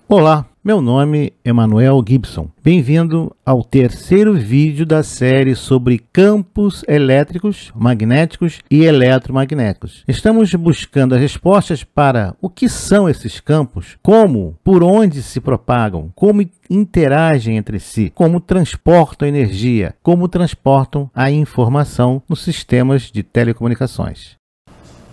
Olá, meu nome é Manuel Gibson. Bem-vindo ao terceiro vídeo da série sobre campos elétricos, magnéticos e eletromagnéticos. Estamos buscando as respostas para o que são esses campos, como, por onde se propagam, como interagem entre si, como transportam energia, como transportam a informação nos sistemas de telecomunicações.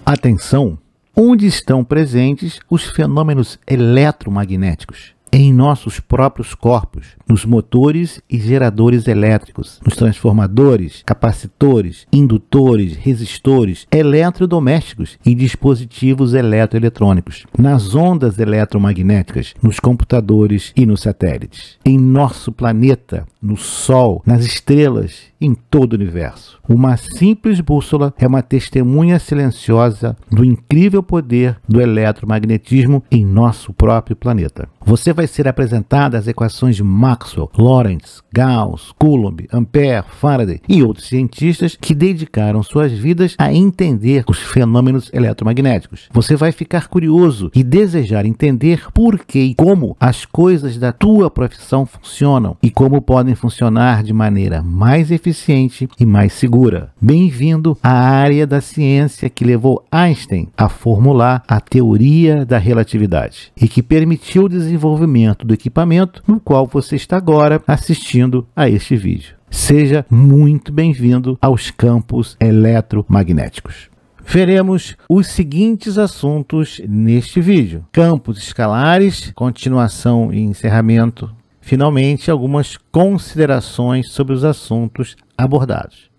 Atenção! Onde estão presentes os fenômenos eletromagnéticos? Em nossos próprios corpos, nos motores e geradores elétricos, nos transformadores, capacitores, indutores, resistores, eletrodomésticos e dispositivos eletroeletrônicos, nas ondas eletromagnéticas, nos computadores e nos satélites, em nosso planeta, no Sol, nas estrelas, em todo o universo. Uma simples bússola é uma testemunha silenciosa do incrível poder do eletromagnetismo em nosso próprio planeta. Você vai ser apresentado às equações de Maxwell, Lorentz, Gauss, Coulomb, Ampère, Faraday e outros cientistas que dedicaram suas vidas a entender os fenômenos eletromagnéticos. Você vai ficar curioso e desejar entender por que e como as coisas da tua profissão funcionam e como podem funcionar de maneira mais eficiente e mais segura. Bem-vindo à área da ciência que levou Einstein a formular a teoria da relatividade e que permitiu o desenvolvimento do equipamento no qual você está agora assistindo a este vídeo. Seja muito bem-vindo aos campos eletromagnéticos. Veremos os seguintes assuntos neste vídeo: campos escalares, continuação e encerramento. Finalmente, algumas considerações sobre os assuntos abordados.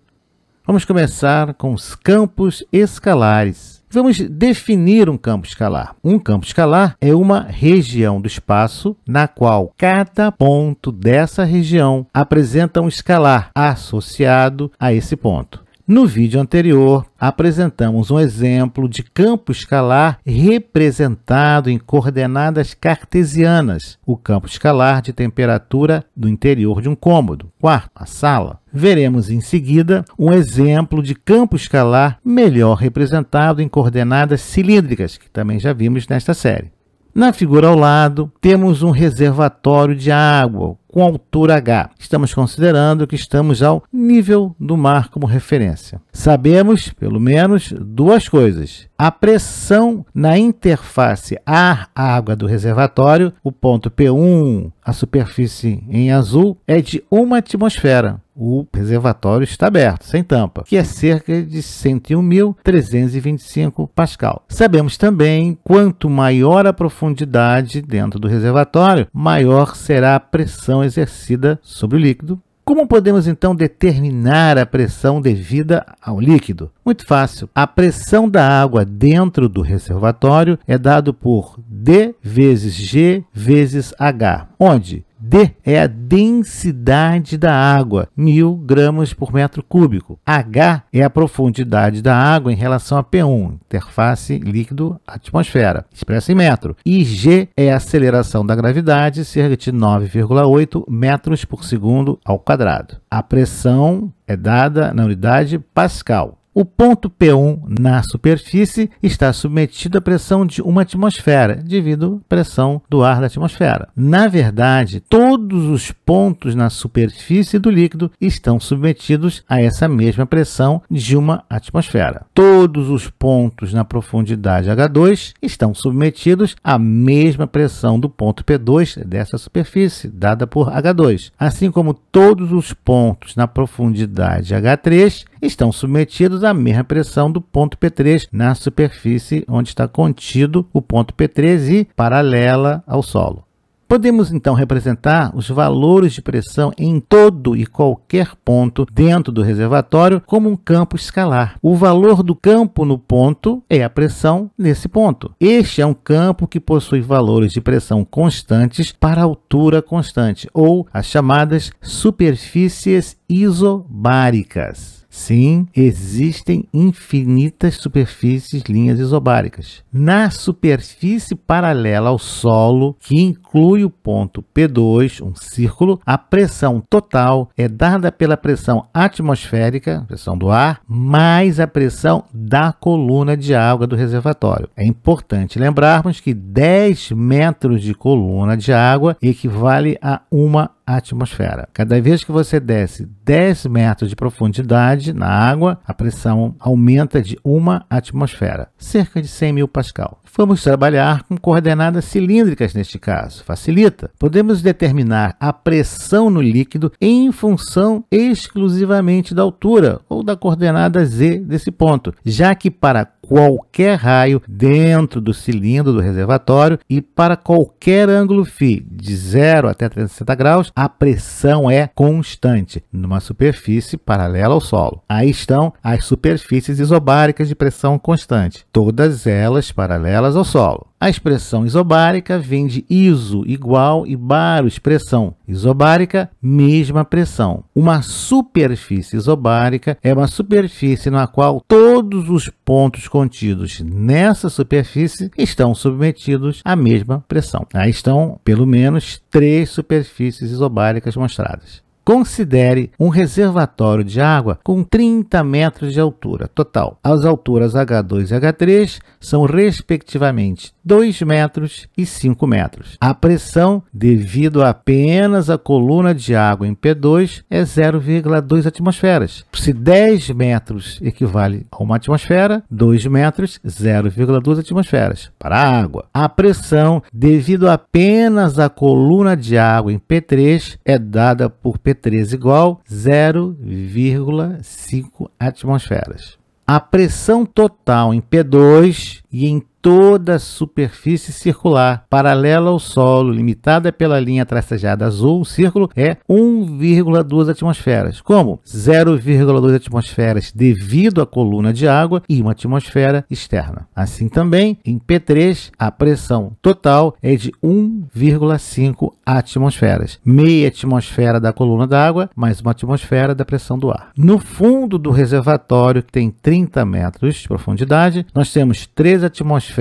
Vamos começar com os campos escalares. Vamos definir um campo escalar. Um campo escalar é uma região do espaço na qual cada ponto dessa região apresenta um escalar associado a esse ponto. No vídeo anterior, apresentamos um exemplo de campo escalar representado em coordenadas cartesianas, o campo escalar de temperatura do interior de um cômodo, quarto, a sala. Veremos em seguida um exemplo de campo escalar melhor representado em coordenadas cilíndricas, que também já vimos nesta série. Na figura ao lado, temos um reservatório de água com altura H. Estamos considerando que estamos ao nível do mar como referência. Sabemos, pelo menos, duas coisas. A pressão na interface ar-água do reservatório, o ponto P1, a superfície em azul, é de 1 atmosfera. O reservatório está aberto, sem tampa, que é cerca de 101.325 Pascal. Sabemos também, quanto maior a profundidade dentro do reservatório, maior será a pressão exercida sobre o líquido. Como podemos, então, determinar a pressão devida ao líquido? Muito fácil. A pressão da água dentro do reservatório é dado por D vezes G vezes H, onde D é a densidade da água, 1000 gramas por metro cúbico. H é a profundidade da água em relação a P1, interface líquido-atmosfera, expressa em metro. E G é a aceleração da gravidade, cerca de 9,8 metros por segundo ao quadrado. A pressão é dada na unidade Pascal. O ponto P1 na superfície está submetido à pressão de 1 atmosfera, devido à pressão do ar da atmosfera. Na verdade, todos os pontos na superfície do líquido estão submetidos a essa mesma pressão de 1 atmosfera. Todos os pontos na profundidade H2 estão submetidos à mesma pressão do ponto P2 dessa superfície, dada por H2. Assim como todos os pontos na profundidade H3 estão submetidos à mesma pressão do ponto P3 na superfície onde está contido o ponto P3 e paralela ao solo. Podemos, então, representar os valores de pressão em todo e qualquer ponto dentro do reservatório como um campo escalar. O valor do campo no ponto é a pressão nesse ponto. Este é um campo que possui valores de pressão constantes para altura constante, ou as chamadas superfícies isobáricas. Sim, existem infinitas superfícies linhas isobáricas. Na superfície paralela ao solo, que inclui o ponto P2, um círculo, a pressão total é dada pela pressão atmosférica, pressão do ar, mais a pressão da coluna de água do reservatório. É importante lembrarmos que 10 metros de coluna de água equivale a uma atmosfera. Cada vez que você desce 10 metros de profundidade na água, a pressão aumenta de uma atmosfera, cerca de 100.000 pascal. Vamos trabalhar com coordenadas cilíndricas neste caso. Facilita. Podemos determinar a pressão no líquido em função exclusivamente da altura ou da coordenada z desse ponto, já que para qualquer raio dentro do cilindro do reservatório e para qualquer ângulo φ de 0 até 360 graus, a pressão é constante numa superfície paralela ao solo. Aí estão as superfícies isobáricas de pressão constante, todas elas paralelas ao solo. A expressão isobárica vem de iso, igual, e baros, pressão. Isobárica, mesma pressão. Uma superfície isobárica é uma superfície na qual todos os pontos contidos nessa superfície estão submetidos à mesma pressão. Aí estão, pelo menos, 3 superfícies isobáricas mostradas. Considere um reservatório de água com 30 metros de altura total. As alturas H2 e H3 são, respectivamente, 2 metros e 5 metros. A pressão, devido apenas à coluna de água em P2, é 0,2 atmosferas. Se 10 metros equivale a uma atmosfera, 2 metros, 0,2 atmosferas para a água. A pressão, devido apenas à coluna de água em P3, é dada por P3 igual 0,5 atmosferas. A pressão total em P2 e em toda a superfície circular paralela ao solo, limitada pela linha tracejada azul, o círculo, é 1,2 atmosferas. Como? 0,2 atmosferas devido à coluna de água e uma atmosfera externa. Assim também, em P3, a pressão total é de 1,5 atmosferas. Meia atmosfera da coluna d'água, mais uma atmosfera da pressão do ar. No fundo do reservatório, que tem 30 metros de profundidade, nós temos 3 atmosferas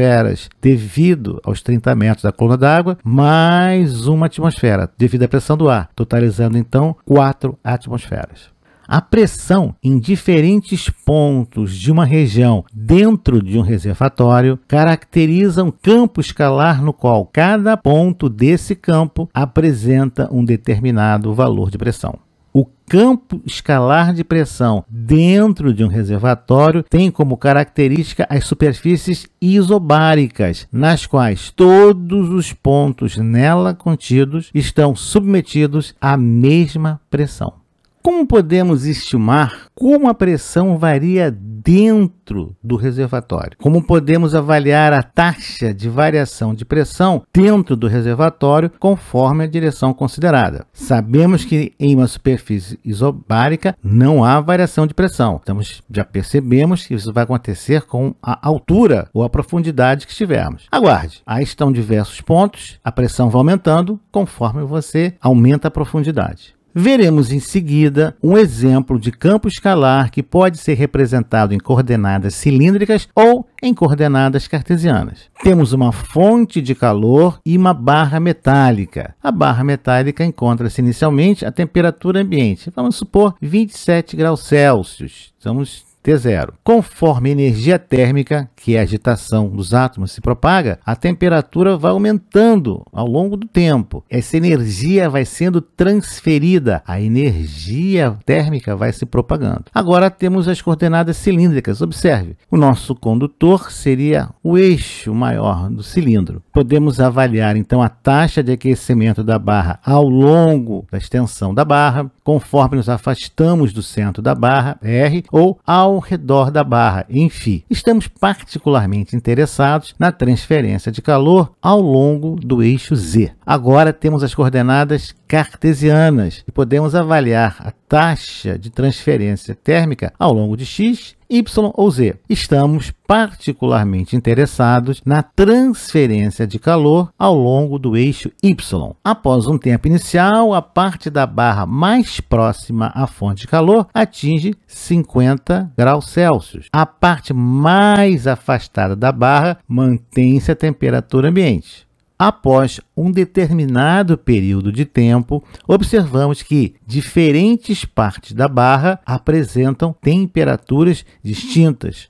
devido aos 30 metros da coluna d'água, mais uma atmosfera devido à pressão do ar, totalizando então 4 atmosferas. A pressão em diferentes pontos de uma região dentro de um reservatório caracteriza um campo escalar no qual cada ponto desse campo apresenta um determinado valor de pressão. O campo escalar de pressão dentro de um reservatório tem como característica as superfícies isobáricas, nas quais todos os pontos nela contidos estão submetidos à mesma pressão. Como podemos estimar como a pressão varia dentro do reservatório? Como podemos avaliar a taxa de variação de pressão dentro do reservatório conforme a direção considerada? Sabemos que em uma superfície isobárica não há variação de pressão. Então, já percebemos que isso vai acontecer com a altura ou a profundidade que estivermos. Aguarde. Aí estão diversos pontos, a pressão vai aumentando conforme você aumenta a profundidade. Veremos em seguida um exemplo de campo escalar que pode ser representado em coordenadas cilíndricas ou em coordenadas cartesianas. Temos uma fonte de calor e uma barra metálica. A barra metálica encontra-se inicialmente à temperatura ambiente, vamos supor 27 graus Celsius. Estamos T0. Conforme a energia térmica, que é a agitação dos átomos, se propaga, a temperatura vai aumentando ao longo do tempo. Essa energia vai sendo transferida, a energia térmica vai se propagando. Agora temos as coordenadas cilíndricas. Observe, o nosso condutor seria o eixo maior do cilindro. Podemos avaliar então a taxa de aquecimento da barra ao longo da extensão da barra, conforme nos afastamos do centro da barra, R, ou ao redor da barra, em φ. Estamos particularmente interessados na transferência de calor ao longo do eixo Z. Agora temos as coordenadas cartesianas e podemos avaliar a taxa de transferência térmica ao longo de x Y ou Z. Estamos particularmente interessados na transferência de calor ao longo do eixo Y. Após um tempo inicial, a parte da barra mais próxima à fonte de calor atinge 50 graus Celsius. A parte mais afastada da barra mantém-se a temperatura ambiente. Após um determinado período de tempo, observamos que diferentes partes da barra apresentam temperaturas distintas.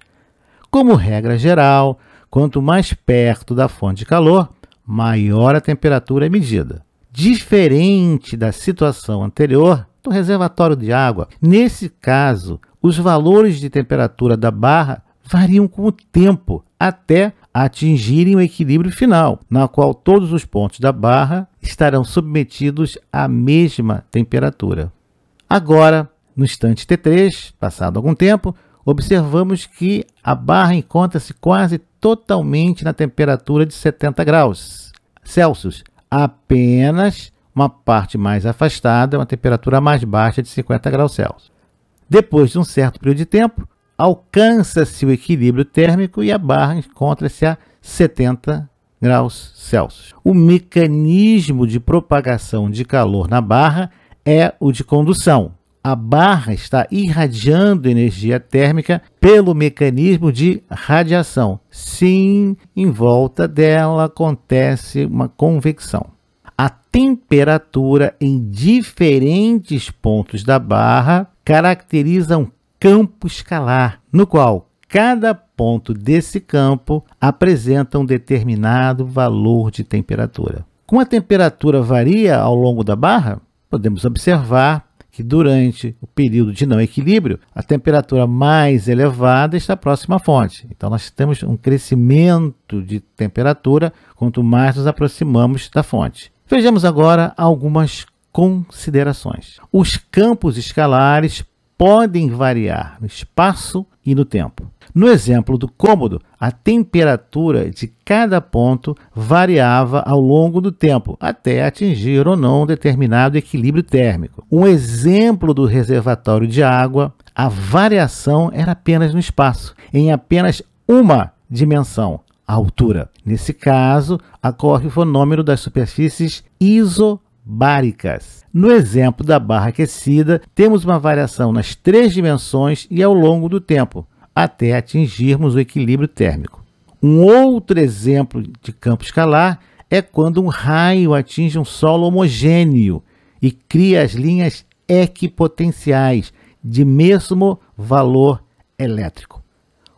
Como regra geral, quanto mais perto da fonte de calor, maior a temperatura é medida. Diferente da situação anterior do reservatório de água, nesse caso, os valores de temperatura da barra variam com o tempo até atingirem o equilíbrio final, na qual todos os pontos da barra estarão submetidos à mesma temperatura. Agora, no instante T3, passado algum tempo, observamos que a barra encontra-se quase totalmente na temperatura de 70 graus Celsius. Apenas uma parte mais afastada, uma temperatura mais baixa de 50 graus Celsius. Depois de um certo período de tempo, alcança-se o equilíbrio térmico e a barra encontra-se a 70 graus Celsius. O mecanismo de propagação de calor na barra é o de condução. A barra está irradiando energia térmica pelo mecanismo de radiação. Sim, em volta dela acontece uma convecção. A temperatura em diferentes pontos da barra caracteriza um campo escalar, no qual cada ponto desse campo apresenta um determinado valor de temperatura. Como a temperatura varia ao longo da barra, podemos observar que durante o período de não equilíbrio, a temperatura mais elevada está próxima à fonte. Então, nós temos um crescimento de temperatura quanto mais nos aproximamos da fonte. Vejamos agora algumas considerações. Os campos escalares podem variar no espaço e no tempo. No exemplo do cômodo, a temperatura de cada ponto variava ao longo do tempo, até atingir ou não um determinado equilíbrio térmico. Um exemplo do reservatório de água, a variação era apenas no espaço, em apenas uma dimensão, a altura. Nesse caso, ocorre o fenômeno das superfícies isobáricas. No exemplo da barra aquecida, temos uma variação nas 3 dimensões e ao longo do tempo, até atingirmos o equilíbrio térmico. Um outro exemplo de campo escalar é quando um raio atinge um solo homogêneo e cria as linhas equipotenciais de mesmo valor elétrico.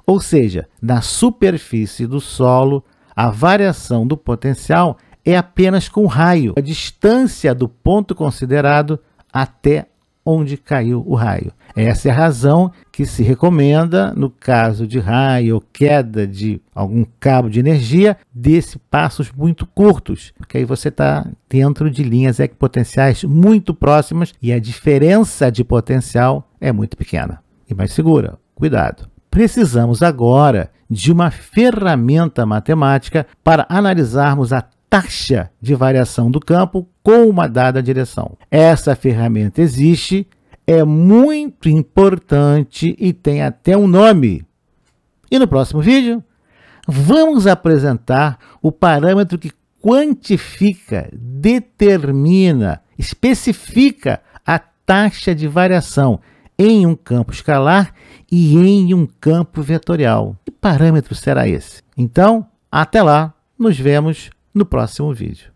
Ou seja, na superfície do solo, a variação do potencial é apenas com o raio, a distância do ponto considerado até onde caiu o raio. Essa é a razão que se recomenda, no caso de raio ou queda de algum cabo de energia, desse passos muito curtos, porque aí você está dentro de linhas equipotenciais muito próximas e a diferença de potencial é muito pequena e mais segura. Cuidado! Precisamos agora de uma ferramenta matemática para analisarmos a taxa de variação do campo com uma dada direção. Essa ferramenta existe, é muito importante e tem até um nome. E no próximo vídeo, vamos apresentar o parâmetro que quantifica, determina, especifica a taxa de variação em um campo escalar e em um campo vetorial. Que parâmetro será esse? Então, até lá, nos vemos no próximo vídeo.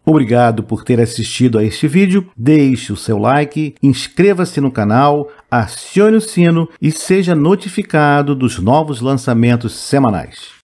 Obrigado por ter assistido a este vídeo. Deixe o seu like, inscreva-se no canal, acione o sino e seja notificado dos novos lançamentos semanais.